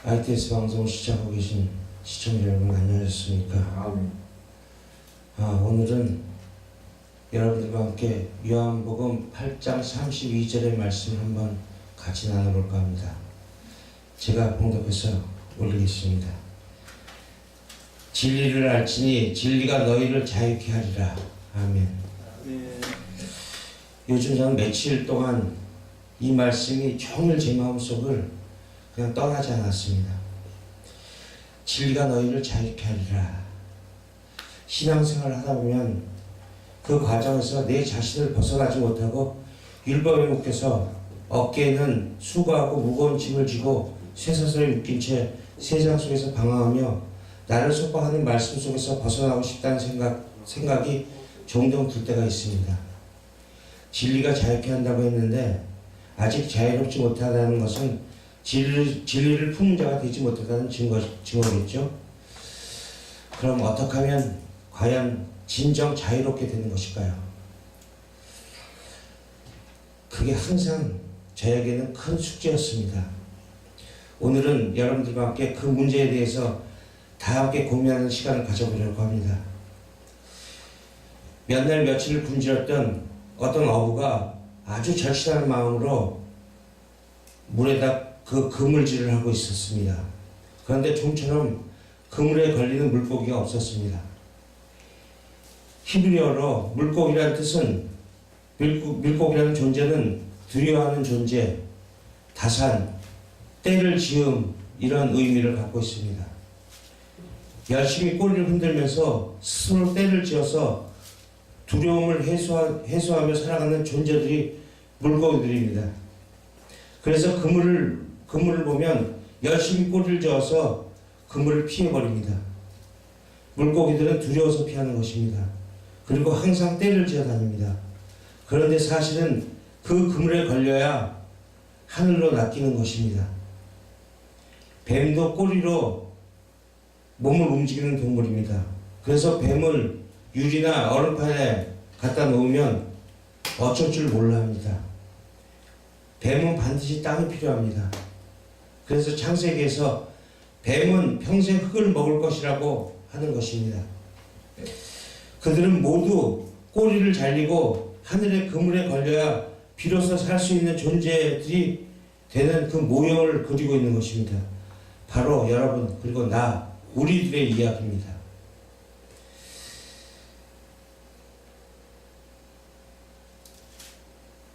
ITS 방송을 시청하고 계신 시청자 여러분 안녕하셨습니까? 오늘은 여러분들과 함께 요한복음 8장 32절의 말씀을 한번 같이 나눠볼까 합니다. 제가 봉독해서 올리겠습니다. 진리를 알지니 진리가 너희를 자유케 하리라. 아멘. 요즘 저는 며칠 동안 이 말씀이 종일 제 마음속을 그냥 떠나지 않았습니다. 진리가 너희를 자유케 하리라. 신앙생활을 하다 보면 그 과정에서 내 자신을 벗어나지 못하고 율법에 묶여서 어깨에는 수고하고 무거운 짐을 지고 쇠사슬에 묶인 채 세상 속에서 방황하며 나를 속박하는 말씀 속에서 벗어나고 싶다는 생각이 종종 들 때가 있습니다. 진리가 자유케 한다고 했는데 아직 자유롭지 못하다는 것은 진리를 품은 자가 되지 못하다는 증거겠죠. 그럼 어떻게 하면 과연 진정 자유롭게 되는 것일까요? 그게 항상 저에게는 큰 숙제였습니다. 오늘은 여러분들과 함께 그 문제에 대해서 다 함께 고민하는 시간을 가져보려고 합니다. 몇 날 며칠을 굶주렸던 어떤 어부가 아주 절실한 마음으로 물에다 그 그물질을 하고 있었습니다. 그런데 좀처럼 그물에 걸리는 물고기가 없었습니다. 히브리어로 물고기라는 뜻은 물고기라는 존재는 두려워하는 존재, 다산, 때를 지음 이런 의미를 갖고 있습니다. 열심히 꼬리를 흔들면서 스스로 때를 지어서 두려움을 해소하며 살아가는 존재들이 물고기들입니다. 그래서 그물을 보면 열심히 꼬리를 저어서 그물을 피해버립니다. 물고기들은 두려워서 피하는 것입니다. 그리고 항상 떼를 지어 다닙니다. 그런데 사실은 그 그물에 걸려야 하늘로 낚이는 것입니다. 뱀도 꼬리로 몸을 움직이는 동물입니다. 그래서 뱀을 유리나 얼음판에 갖다 놓으면 어쩔 줄 몰라 합니다. 뱀은 반드시 땅이 필요합니다. 그래서 창세기에서 뱀은 평생 흙을 먹을 것이라고 하는 것입니다. 그들은 모두 꼬리를 잘리고 하늘의 그물에 걸려야 비로소 살 수 있는 존재들이 되는 그 모형을 그리고 있는 것입니다. 바로 여러분 그리고 나, 우리들의 이야기입니다.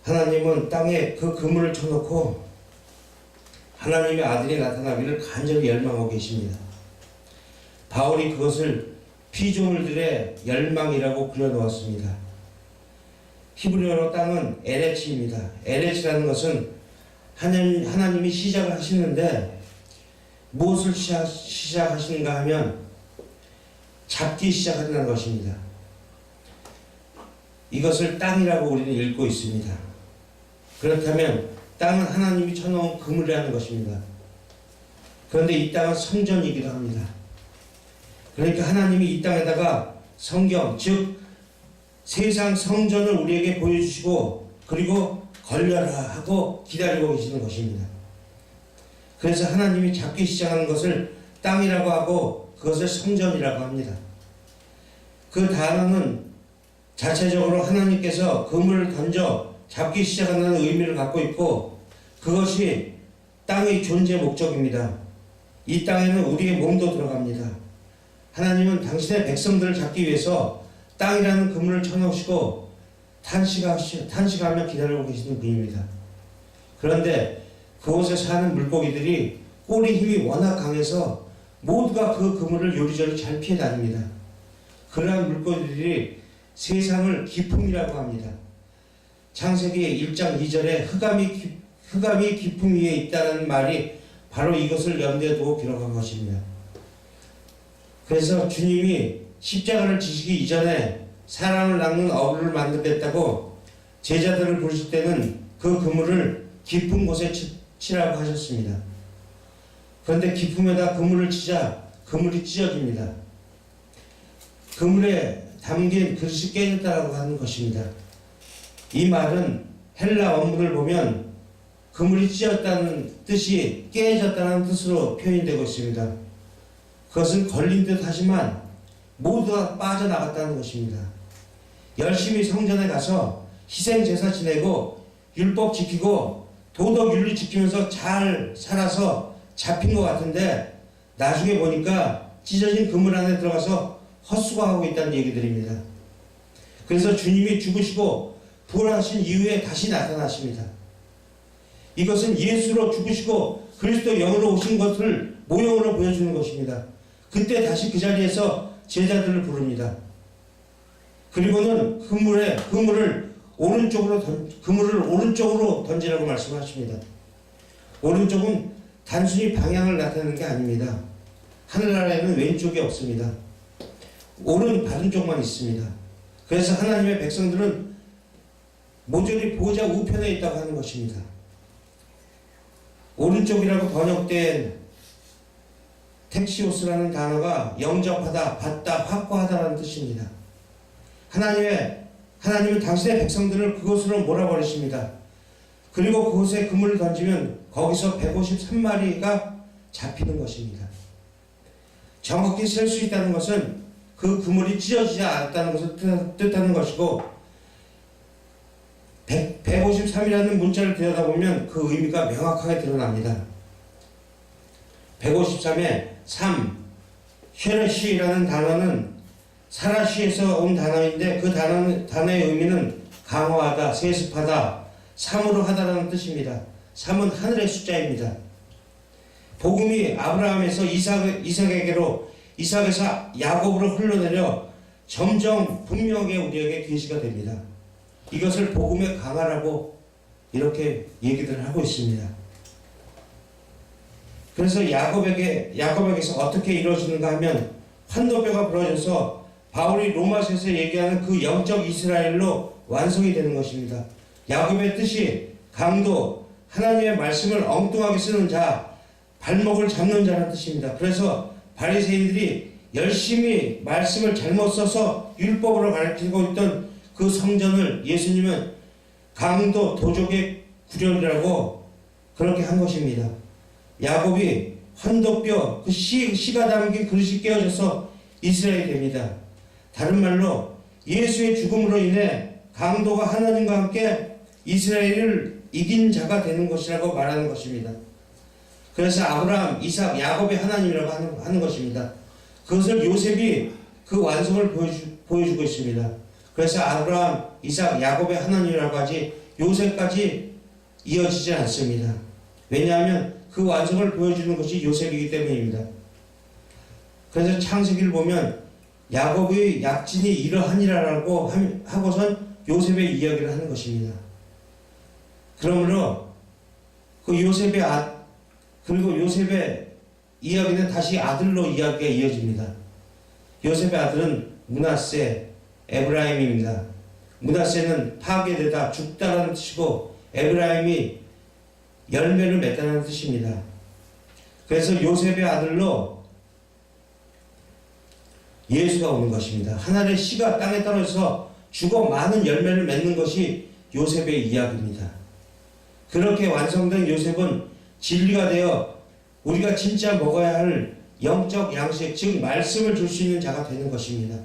하나님은 땅에 그 그물을 쳐놓고 하나님의 아들이 나타나기를 간절히 열망하고 계십니다. 바울이 그것을 피조물들의 열망이라고 그려놓았습니다. 히브리어로 땅은 에레치입니다. 에레치라는 것은 하나님이 시작을 하시는데 무엇을 시작하시는가 하면 잡기 시작한다는 것입니다. 이것을 땅이라고 우리는 읽고 있습니다. 그렇다면 땅은 하나님이 쳐놓은 그물이라는 것입니다. 그런데 이 땅은 성전이기도 합니다. 그러니까 하나님이 이 땅에다가 성경, 즉 세상 성전을 우리에게 보여주시고 그리고 걸려라 하고 기다리고 계시는 것입니다. 그래서 하나님이 잡기 시작하는 것을 땅이라고 하고 그것을 성전이라고 합니다. 그 단어는 자체적으로 하나님께서 그물을 던져 잡기 시작한다는 의미를 갖고 있고 그것이 땅의 존재 목적입니다. 이 땅에는 우리의 몸도 들어갑니다. 하나님은 당신의 백성들을 잡기 위해서 땅이라는 그물을 쳐놓으시고 탄식하며 기다리고 계시는 분입니다. 그런데 그곳에 사는 물고기들이 꼬리 힘이 워낙 강해서 모두가 그 그물을 요리조리 잘 피해 다닙니다. 그러한 물고기들이 세상을 기품이라고 합니다. 창세기 1장 2절에 흑암이 기품 위에 있다는 말이 바로 이것을 염두에 두고 기록한 것입니다. 그래서 주님이 십자가를 지시기 이전에 사람을 낚는 어부를 만들겠다고 제자들을 부르실 때는 그 그물을 깊은 곳에 치라고 하셨습니다. 그런데 깊음에다 그물을 치자 그물이 찢어집니다. 그물에 담긴 그릇이 깨졌다고 하는 것입니다. 이 말은 헬라 원문을 보면 그물이 찢었다는 뜻이 깨졌다는 뜻으로 표현되고 있습니다. 그것은 걸린 듯 하지만 모두가 빠져나갔다는 것입니다. 열심히 성전에 가서 희생제사 지내고 율법 지키고 도덕윤리 지키면서 잘 살아서 잡힌 것 같은데 나중에 보니까 찢어진 그물 안에 들어가서 헛수고하고 있다는 얘기들입니다. 그래서 주님이 죽으시고 부활하신 이후에 다시 나타나십니다. 이것은 예수로 죽으시고 그리스도 영으로 오신 것을 모형으로 보여주는 것입니다. 그때 다시 그 자리에서 제자들을 부릅니다. 그리고는 그물을 오른쪽으로 던지라고 말씀하십니다. 오른쪽은 단순히 방향을 나타내는 게 아닙니다. 하늘나라에는 왼쪽이 없습니다. 오른 바른 쪽만 있습니다. 그래서 하나님의 백성들은 모조리 보좌 우편에 있다고 하는 것입니다. 오른쪽이라고 번역된 텍시오스라는 단어가 영접하다, 받다, 확보하다라는 뜻입니다. 하나님은 당신의 백성들을 그곳으로 몰아버리십니다. 그리고 그곳에 그물을 던지면 거기서 153마리가 잡히는 것입니다. 정확히 셀 수 있다는 것은 그 그물이 찢어지지 않았다는 것을 뜻하는 것이고 153이라는 문자를 들여다보면 그 의미가 명확하게 드러납니다. 153에 3, 쉐레시라는 단어는 사라시에서 온 단어인데 그 단어의 의미는 강화하다, 세습하다, 3으로 하다라는 뜻입니다. 3은 하늘의 숫자입니다. 복음이 아브라함에서 이삭에게로, 이삭에서 야곱으로 흘러내려 점점 분명하게 우리에게 계시가 됩니다. 이것을 복음의 강화라고 이렇게 얘기들을 하고 있습니다. 그래서 야곱에게서 어떻게 이루어지는가 하면 환도뼈가 부러져서 바울이 로마서에서 얘기하는 그 영적 이스라엘로 완성이 되는 것입니다. 야곱의 뜻이 강도, 하나님의 말씀을 엉뚱하게 쓰는 자, 발목을 잡는 자라는 뜻입니다. 그래서 바리새인들이 열심히 말씀을 잘못 써서 율법으로 가르치고 있던 그 성전을 예수님은 강도, 도적의 구렬이라고 그렇게 한 것입니다. 야곱이 환도뼈, 그 씨가 담긴 그릇이 깨어져서 이스라엘이 됩니다. 다른 말로 예수의 죽음으로 인해 강도가 하나님과 함께 이스라엘을 이긴 자가 되는 것이라고 말하는 것입니다. 그래서 아브라함, 이삭, 야곱의 하나님이라고 하는 것입니다. 그것을 요셉이 그 완성을 보여주고 있습니다. 그래서 아브라함, 이삭, 야곱의 하나님이라고 하지 요셉까지 이어지지 않습니다. 왜냐하면 그 완성을 보여주는 것이 요셉이기 때문입니다. 그래서 창세기를 보면 야곱의 약진이 이러하니라라고 하고선 요셉의 이야기를 하는 것입니다. 그러므로 그리고 요셉의 이야기는 다시 아들로 이야기가 이어집니다. 요셉의 아들은 므낫세, 에브라임입니다. 므낫세는 파괴되다, 죽다라는 뜻이고 에브라임이 열매를 맺다는 뜻입니다. 그래서 요셉의 아들로 예수가 오는 것입니다. 하늘의 씨가 땅에 떨어져서 죽어 많은 열매를 맺는 것이 요셉의 이야기입니다. 그렇게 완성된 요셉은 진리가 되어 우리가 진짜 먹어야 할 영적 양식, 즉 말씀을 줄 수 있는 자가 되는 것입니다.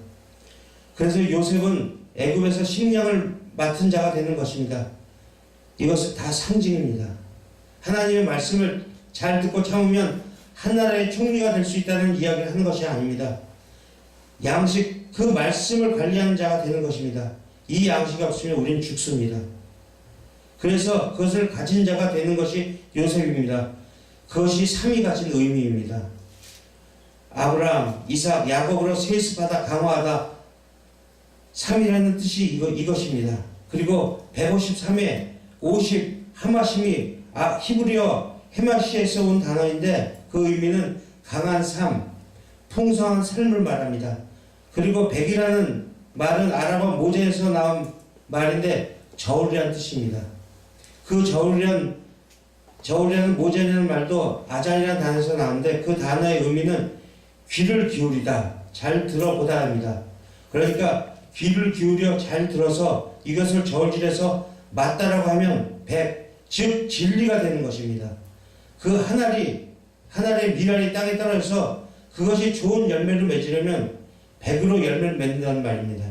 그래서 요셉은 애굽에서 식량을 맡은 자가 되는 것입니다. 이것은 다 상징입니다. 하나님의 말씀을 잘 듣고 참으면 한나라의 총리가 될 수 있다는 이야기를 하는 것이 아닙니다. 양식, 그 말씀을 관리하는 자가 되는 것입니다. 이 양식이 없으면 우리는 죽습니다. 그래서 그것을 가진 자가 되는 것이 요셉입니다. 그것이 삼위 가진 의미입니다. 아브라함, 이삭, 야곱으로 세습하다, 강화하다, 삼위라는 뜻이 이것입니다. 그리고 153에 50, 하마심이 히브리어 헤마시에서 온 단어인데 그 의미는 강한 삶, 풍성한 삶을 말합니다. 그리고 100이라는 말은 아랍어 모제에서 나온 말인데 저울이라는 뜻입니다. 그 저울이라는 모제라는 말도 아잘이라는 단어에서 나오는데 그 단어의 의미는 귀를 기울이다, 잘 들어보다 합니다. 그러니까 귀를 기울여 잘 들어서 이것을 저울질해서 맞다라고 하면 100, 즉 진리가 되는 것입니다. 그 하나의 미랄이 땅에 떨어져서 그것이 좋은 열매를 맺으려면 100으로 열매를 맺는다는 말입니다.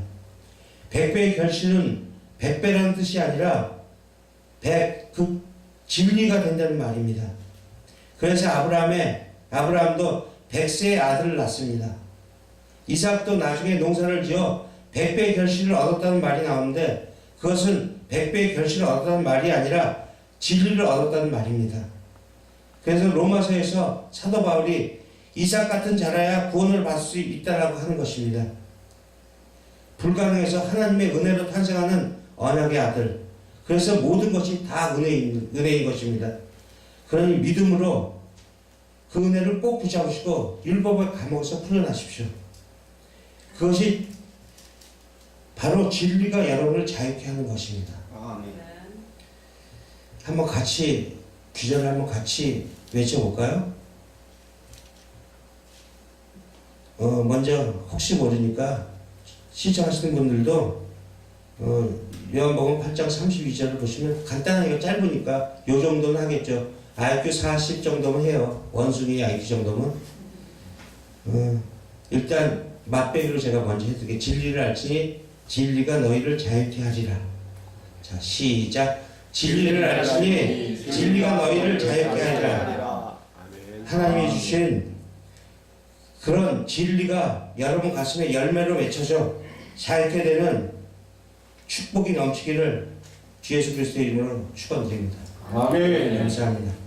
100배의 결실은 100배라는 뜻이 아니라 그 진리가 된다는 말입니다. 그래서 아브라함도 100세의 아들을 낳습니다. 이삭도 나중에 농사를 지어 100배의 결실을 얻었다는 말이 나오는데 그것은 100배의 결실을 얻었다는 말이 아니라 진리를 얻었다는 말입니다. 그래서 로마서에서 사도 바울이 이삭 같은 자라야 구원을 받을 수 있다라고 하는 것입니다. 불가능해서 하나님의 은혜로 탄생하는 언약의 아들. 그래서 모든 것이 다 은혜인 것입니다. 그러니 믿음으로 그 은혜를 꼭 붙잡으시고 율법의 감옥에서 풀려나십시오. 그것이 바로 진리가 여러분을 자유케 하는 것입니다. 아멘. 한번 같이 귀절을 한번 같이 외쳐볼까요? 먼저 혹시 모르니까 시청하시는 분들도 요한복음 8장 32절을 보시면 간단하게 짧으니까 요 정도는 하겠죠. IQ 40 정도면 해요. 원숭이 IQ 정도면. 일단 맛배기로 제가 먼저 해드릴게요. 진리를 알지니 진리가 너희를 자유케 하리라. 자, 시작. 진리를 알지니 진리가 너희를 자유케 하리라. 하나님이 주신 그런 진리가 여러분 가슴에 열매로 맺혀져 자유케 되는 축복이 넘치기를 주 예수 그리스도의 이름으로 축원드립니다. 아멘. 감사합니다.